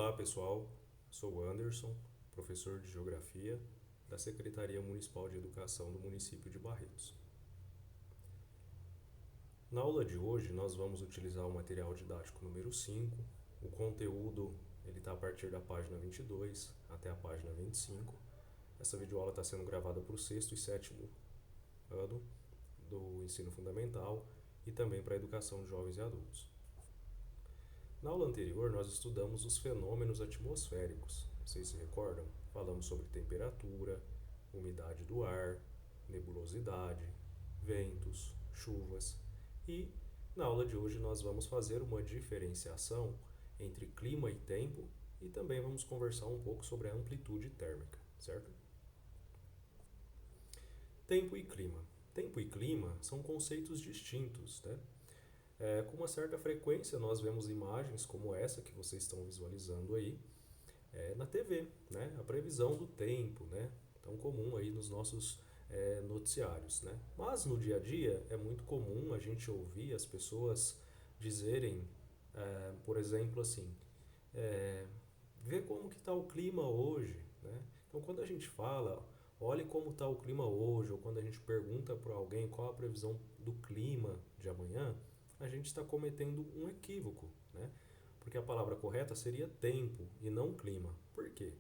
Olá pessoal, sou o Anderson, professor de Geografia da Secretaria Municipal de Educação do município de Barretos. Na aula de hoje nós vamos utilizar o material didático número 5. O conteúdo está a partir da página 22 até a página 25. Essa videoaula está sendo gravada para o sexto e sétimo ano do ensino fundamental e também para a educação de jovens e adultos. Na aula anterior, nós estudamos os fenômenos atmosféricos. Vocês se recordam? Falamos sobre temperatura, umidade do ar, nebulosidade, ventos, chuvas. E na aula de hoje nós vamos fazer uma diferenciação entre clima e tempo e também vamos conversar um pouco sobre a amplitude térmica, certo? Tempo e clima. Tempo e clima são conceitos distintos, né? Com uma certa frequência nós vemos imagens como essa que vocês estão visualizando aí na TV, né? A previsão do tempo, né? Tão comum aí nos nossos noticiários, né? Mas no dia a dia é muito comum a gente ouvir as pessoas dizerem, por exemplo, assim, vê como que está o clima hoje, né? Então quando a gente fala, olhe como está o clima hoje, ou quando a gente pergunta para alguém qual a previsão do clima de amanhã, a gente está cometendo um equívoco, né? Porque a palavra correta seria tempo e não clima. Por quê?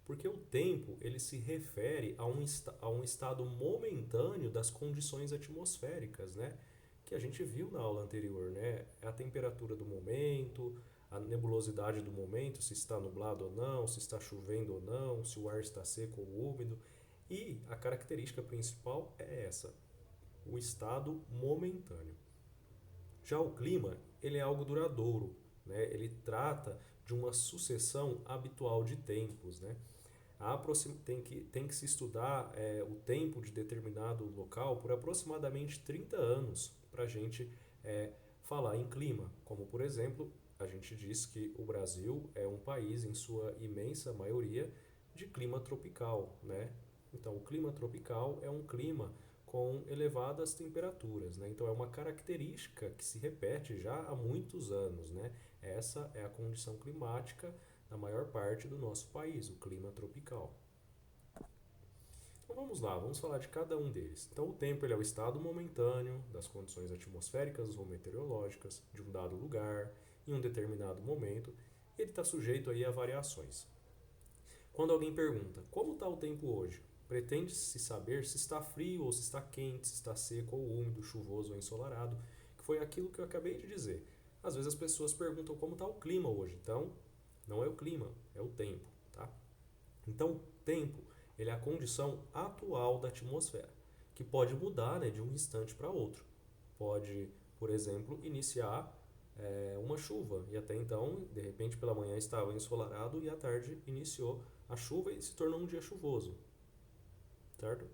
Porque o tempo ele se refere a um estado momentâneo das condições atmosféricas, né? Que a gente viu na aula anterior, né? É a temperatura do momento, a nebulosidade do momento, se está nublado ou não, se está chovendo ou não, se o ar está seco ou úmido. E a característica principal é essa, o estado momentâneo. Já o clima, ele é algo duradouro, né? Ele trata de uma sucessão habitual de tempos, né? Tem que se estudar o tempo de determinado local por aproximadamente 30 anos para a gente falar em clima. Como, por exemplo, a gente diz que o Brasil é um país, em sua imensa maioria, de clima tropical, né? Então, o clima tropical é um clima com elevadas temperaturas, né? Então, é uma característica que se repete já há muitos anos, né? Essa é a condição climática na maior parte do nosso país, o clima tropical. Então vamos lá, vamos falar de cada um deles. Então o tempo ele é o estado momentâneo das condições atmosféricas ou meteorológicas de um dado lugar, em um determinado momento, e ele está sujeito aí a variações. Quando alguém pergunta, como está o tempo hoje? Pretende-se saber se está frio ou se está quente, se está seco ou úmido, chuvoso ou ensolarado, que foi aquilo que eu acabei de dizer. Às vezes as pessoas perguntam como está o clima hoje, então não é o clima, é o tempo, tá? Então, o tempo ele é a condição atual da atmosfera, que pode mudar, né, de um instante para outro. Pode, por exemplo, iniciar uma chuva e até então, de repente, pela manhã estava ensolarado e à tarde iniciou a chuva e se tornou um dia chuvoso, certo?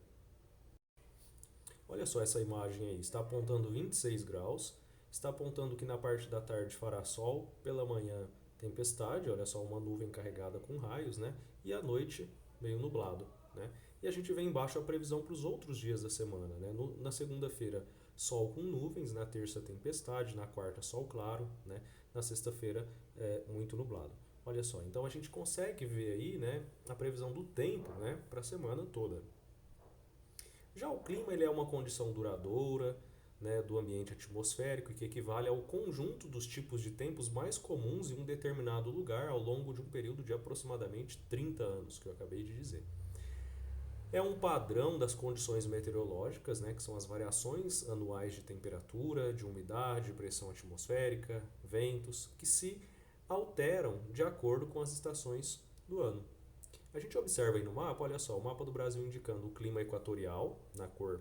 Olha só essa imagem aí, está apontando 26 graus, está apontando que na parte da tarde fará sol, pela manhã tempestade, olha só uma nuvem carregada com raios, né? E à noite meio nublado, né? E a gente vê embaixo a previsão para os outros dias da semana, né? Na segunda-feira, sol com nuvens, na terça tempestade, na quarta sol claro, né? Na sexta-feira muito nublado. Olha só, então a gente consegue ver aí, né, a previsão do tempo, né, para a semana toda. Já o clima ele é uma condição duradoura, né, do ambiente atmosférico e que equivale ao conjunto dos tipos de tempos mais comuns em um determinado lugar ao longo de um período de aproximadamente 30 anos, que eu acabei de dizer. É um padrão das condições meteorológicas, né, que são as variações anuais de temperatura, de umidade, pressão atmosférica, ventos, que se alteram de acordo com as estações do ano. A gente observa aí no mapa, olha só, o mapa do Brasil indicando o clima equatorial, na cor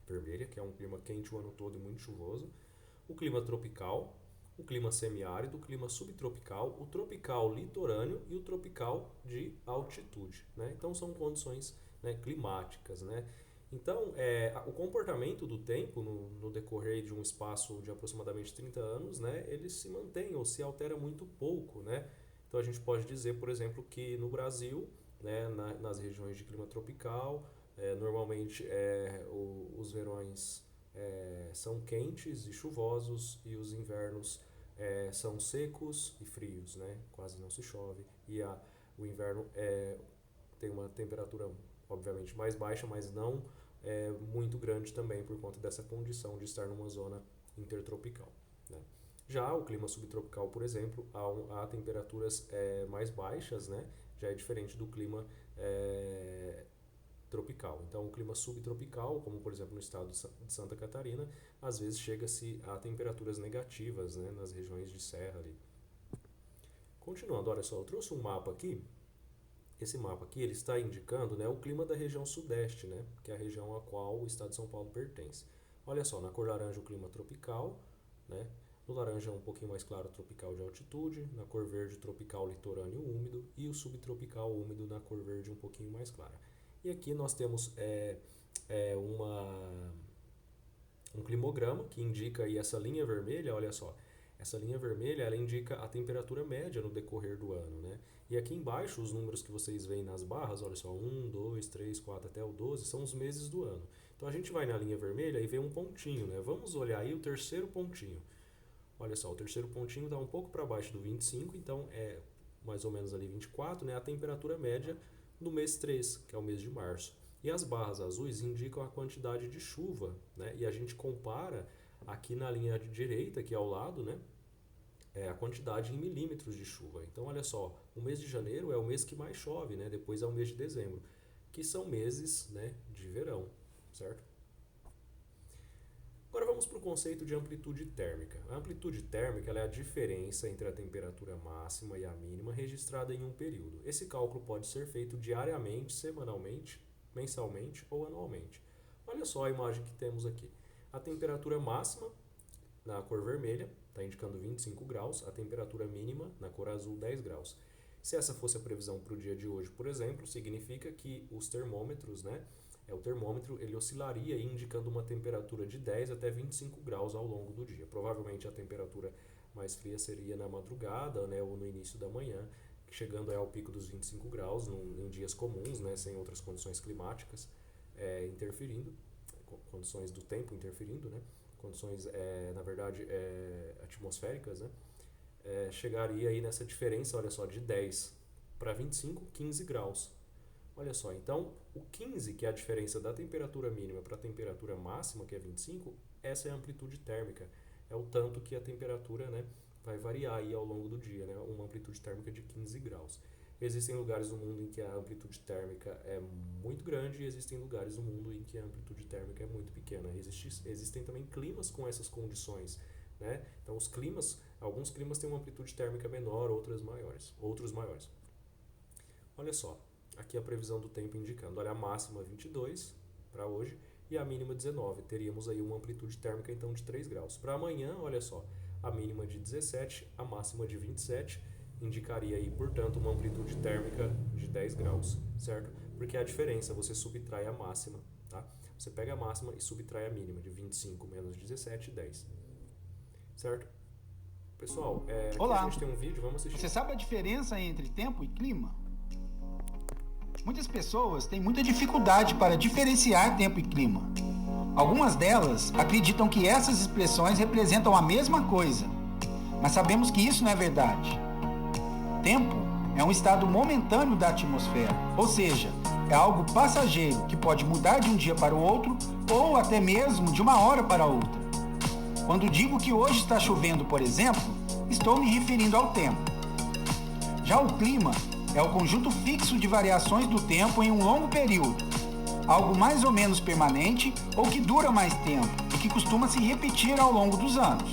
vermelha, que é um clima quente o ano todo e muito chuvoso, o clima tropical, o clima semiárido, o clima subtropical, o tropical litorâneo e o tropical de altitude, né? Então são condições, né, climáticas, né? Então, o comportamento do tempo no decorrer de um espaço de aproximadamente 30 anos, né, ele se mantém ou se altera muito pouco, né? Então a gente pode dizer, por exemplo, que no Brasil, né, nas regiões de clima tropical, normalmente os verões são quentes e chuvosos e os invernos são secos e frios, né? Quase não se chove. E o inverno tem uma temperatura, obviamente, mais baixa, mas não muito grande também por conta dessa condição de estar numa zona intertropical, né? Já o clima subtropical, por exemplo, há temperaturas mais baixas, né? Já é diferente do clima tropical. Então, o clima subtropical, como por exemplo no estado de Santa Catarina, às vezes chega-se a temperaturas negativas, né? Nas regiões de serra ali. Continuando, olha só, eu trouxe um mapa aqui. Esse mapa aqui ele está indicando, né, o clima da região sudeste, né, que é a região a qual o estado de São Paulo pertence. Olha só, na cor laranja o clima tropical, né, no laranja um pouquinho mais claro tropical de altitude, na cor verde tropical litorâneo úmido e o subtropical úmido na cor verde um pouquinho mais clara. E aqui nós temos um climograma que indica aí essa linha vermelha, olha só. Essa linha vermelha ela indica a temperatura média no decorrer do ano, né? E aqui embaixo, os números que vocês veem nas barras, olha só, 1, 2, 3, 4 até o 12, são os meses do ano. Então a gente vai na linha vermelha e vê um pontinho, né? Vamos olhar aí o terceiro pontinho. Olha só, o terceiro pontinho está um pouco para baixo do 25, então é mais ou menos ali 24, né? A temperatura média do mês 3, que é o mês de março. E as barras azuis indicam a quantidade de chuva, né? E a gente compara aqui na linha de direita, que é ao lado, né? A quantidade em milímetros de chuva. Então, olha só, o mês de janeiro é o mês que mais chove, né? Depois é o mês de dezembro, que são meses, né, de verão, certo? Agora vamos para o conceito de amplitude térmica. A amplitude térmica ela é a diferença entre a temperatura máxima e a mínima registrada em um período. Esse cálculo pode ser feito diariamente, semanalmente, mensalmente ou anualmente. Olha só a imagem que temos aqui. A temperatura máxima, na cor vermelha, está indicando 25 graus, a temperatura mínima, na cor azul, 10 graus. Se essa fosse a previsão para o dia de hoje, por exemplo, significa que os termômetros, né, o termômetro ele oscilaria indicando uma temperatura de 10 até 25 graus ao longo do dia. Provavelmente a temperatura mais fria seria na madrugada, né, ou no início da manhã, chegando ao pico dos 25 graus em dias comuns, né, sem outras condições climáticas interferindo, condições do tempo interferindo, né, condições, na verdade, atmosféricas, né, chegaria aí nessa diferença, olha só, de 10 para 25, 15 graus. Olha só, então o 15, que é a diferença da temperatura mínima para a temperatura máxima, que é 25, essa é a amplitude térmica. É o tanto que a temperatura, né, vai variar aí ao longo do dia, né, uma amplitude térmica de 15 graus. Existem lugares no mundo em que a amplitude térmica é muito grande e existem lugares no mundo em que a amplitude térmica é muito pequena. Existem também climas com essas condições, né? Então alguns climas têm uma amplitude térmica menor, outros maiores. Olha só, aqui a previsão do tempo indicando, olha, a máxima 22 para hoje e a mínima 19. Teríamos aí uma amplitude térmica então de 3 graus. Para amanhã, olha só, a mínima de 17, a máxima de 27, indicaria aí, portanto, uma amplitude térmica de 10 graus, certo? Porque a diferença, você subtrai a máxima, tá? Você pega a máxima e subtrai a mínima, de 25 menos 17, 10. Certo? Pessoal, Olá. aqui a gente tem um vídeo, vamos assistir. Você sabe a diferença entre tempo e clima? Muitas pessoas têm muita dificuldade para diferenciar tempo e clima. Algumas delas acreditam que essas expressões representam a mesma coisa, mas sabemos que isso não é verdade. Tempo é um estado momentâneo da atmosfera, ou seja, é algo passageiro que pode mudar de um dia para o outro ou até mesmo de uma hora para outra. Quando digo que hoje está chovendo, por exemplo, estou me referindo ao tempo. Já o clima é o conjunto fixo de variações do tempo em um longo período, algo mais ou menos permanente ou que dura mais tempo e que costuma se repetir ao longo dos anos.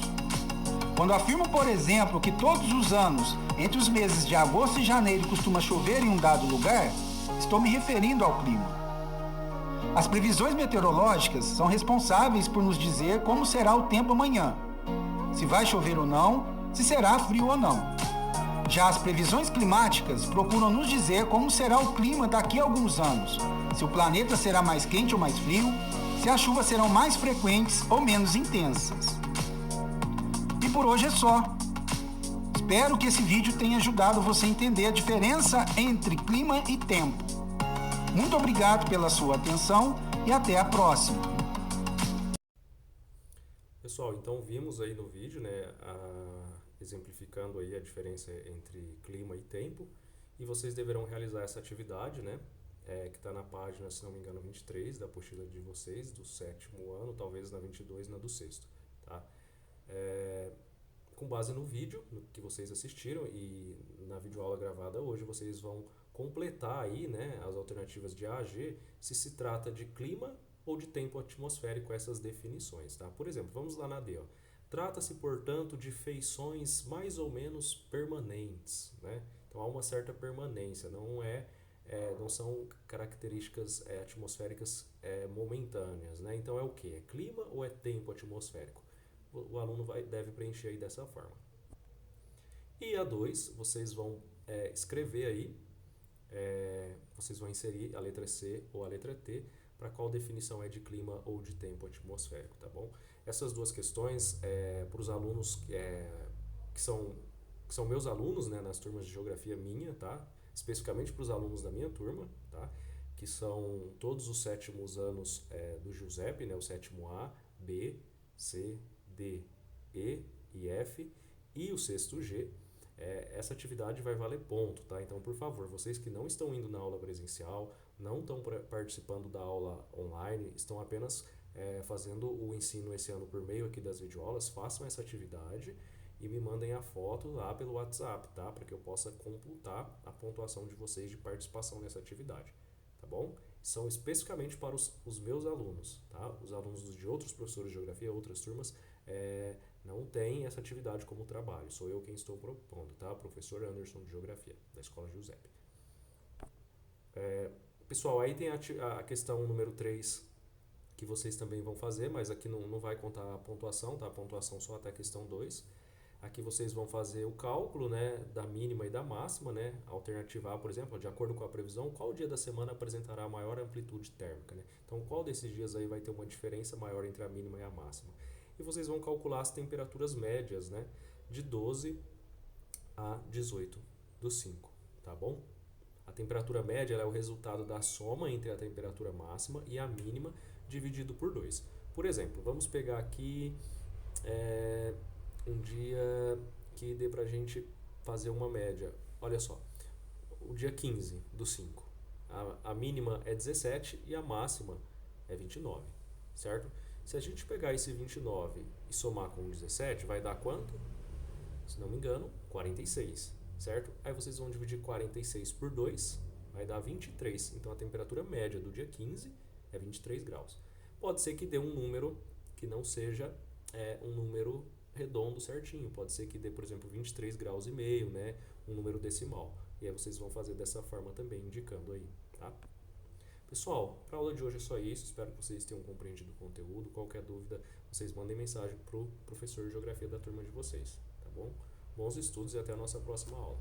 Quando afirmo, por exemplo, que todos os anos, entre os meses de agosto e janeiro, costuma chover em um dado lugar, estou me referindo ao clima. As previsões meteorológicas são responsáveis por nos dizer como será o tempo amanhã, se vai chover ou não, se será frio ou não. Já as previsões climáticas procuram nos dizer como será o clima daqui a alguns anos, se o planeta será mais quente ou mais frio, se as chuvas serão mais frequentes ou menos intensas. E por hoje é só. Espero que esse vídeo tenha ajudado você a entender a diferença entre clima e tempo. Muito obrigado pela sua atenção e até a próxima. Pessoal, então vimos aí no vídeo, né, exemplificando aí a diferença entre clima e tempo, e vocês deverão realizar essa atividade, né? Que está na página, se não me engano, 23 da apostila de vocês, do 7º ano, talvez na 22 na do 6º, tá? Com base no vídeo que vocês assistiram e na videoaula gravada hoje, vocês vão completar aí, né, as alternativas de A a G, se se trata de clima ou de tempo atmosférico, essas definições, tá? Por exemplo, vamos lá na D, ó. Trata-se, portanto, de feições mais ou menos permanentes, né? Então há uma certa permanência, não são características atmosféricas momentâneas, né? Então é o que? É clima ou é tempo atmosférico? O aluno deve preencher aí dessa forma. E a 2, vocês vão escrever aí, vocês vão inserir a letra C ou a letra T, para qual definição é de clima ou de tempo atmosférico, tá bom? Essas duas questões, para os alunos que são meus alunos, né, nas turmas de geografia minha, tá? Especificamente para os alunos da minha turma, tá? Que são todos os 7º anos do Giuseppe, né? O 7º A, B, C, D, E e F e o 6º G. Essa atividade vai valer ponto, tá? Então, por favor, vocês que não estão indo na aula presencial, não estão participando da aula online, estão apenas fazendo o ensino esse ano por meio aqui das videoaulas, façam essa atividade e me mandem a foto lá pelo WhatsApp, tá? Para que eu possa computar a pontuação de vocês de participação nessa atividade, tá bom? São especificamente para os meus alunos, tá? Os alunos de outros professores de geografia, outras turmas, não têm essa atividade como trabalho. Sou eu quem estou propondo, tá? Professor Anderson de Geografia, da Escola Giuseppe. Pessoal, aí tem a questão número 3, que vocês também vão fazer, mas aqui não vai contar a pontuação, tá? A pontuação só até a questão 2. Aqui vocês vão fazer o cálculo, né, da mínima e da máxima, né? Alternativa A, por exemplo, de acordo com a previsão, qual dia da semana apresentará maior amplitude térmica, né? Então, qual desses dias aí vai ter uma diferença maior entre a mínima e a máxima? E vocês vão calcular as temperaturas médias, né, de 12 a 18 do 5, tá bom? A temperatura média é o resultado da soma entre a temperatura máxima e a mínima dividido por 2. Por exemplo, vamos pegar aqui um dia que dê pra gente fazer uma média. Olha só, o dia 15 do 5. A mínima é 17 e a máxima é 29, certo? Se a gente pegar esse 29 e somar com 17, vai dar quanto? Se não me engano, 46, certo? Aí vocês vão dividir 46 por 2, vai dar 23. Então a temperatura média do dia 15 é 23 graus. Pode ser que dê um número que não seja um número redondo certinho. Pode ser que dê, por exemplo, 23 graus e meio, né? Um número decimal. E aí vocês vão fazer dessa forma também, indicando aí, tá? Pessoal, para a aula de hoje é só isso. Espero que vocês tenham compreendido o conteúdo. Qualquer dúvida, vocês mandem mensagem para o professor de geografia da turma de vocês, tá bom? Bons estudos e até a nossa próxima aula.